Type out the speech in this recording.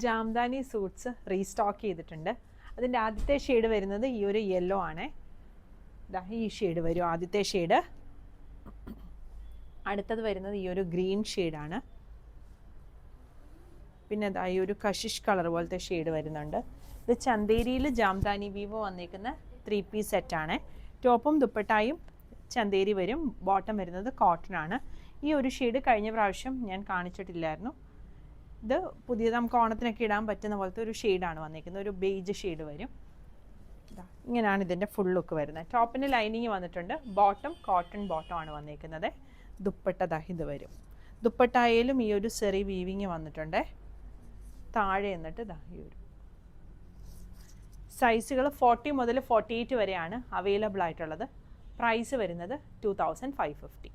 Jamdani suits restock ചെയ്തിട്ടുണ്ട്. അതിൻ്റെ ആദ്യത്തെ ഷെയ്ഡ് വരുന്നത് ഈ ഒരു യെല്ലോ ആണ്. ഈ ഷെയ്ഡ് വരും ആദ്യത്തെ ഷെയ്ഡ്. അടുത്തത് വരുന്നത് ഈ ഒരു ഗ്രീൻ ഷെയ്ഡാണ്. പിന്നെ ഈ ഒരു കഷിഷ് കളർ പോലത്തെ ഷെയ്ഡ് വരുന്നുണ്ട്. ഇത് ചന്തേരിയിൽ ജാംദാനി വീവോ വന്നിരിക്കുന്ന 3 പീസ് സെറ്റാണ്. ടോപ്പും ദുപ്പട്ടായും ചന്തേരി വരും. ബോട്ടം വരുന്നത് കോട്ടൺ ആണ്. ഈ ഒരു ഷെയ്ഡ് കഴിഞ്ഞ പ്രാവശ്യം ഞാൻ കാണിച്ചിട്ടില്ലായിരുന്നു. ഇത് പുതിയത് നമുക്ക് ഓണത്തിനൊക്കെ ഇടാൻ പറ്റുന്ന പോലത്തെ ഒരു ഷെയ്ഡാണ് വന്നിരിക്കുന്നത്. ഒരു ബേജ് ഷെയ്ഡ് വരും. ഇങ്ങനെയാണ് ഇതിൻ്റെ ഫുൾ ലുക്ക് വരുന്നത്. ടോപ്പിന് ലൈനിങ് വന്നിട്ടുണ്ട്. ബോട്ടം കോട്ടൺ ബോട്ടം ആണ് വന്നിരിക്കുന്നത്. ദുപ്പട്ട ഇത് വരും. ദുപ്പട്ടായാലും ഈ ഒരു സെറി വീവിങ് വന്നിട്ടുണ്ട്. താഴെ എന്നിട്ട് ഈ ഒരു സൈസുകൾ 40 മുതൽ 48 വരെയാണ് അവൈലബിൾ ആയിട്ടുള്ളത്. പ്രൈസ് വരുന്നത് 2550.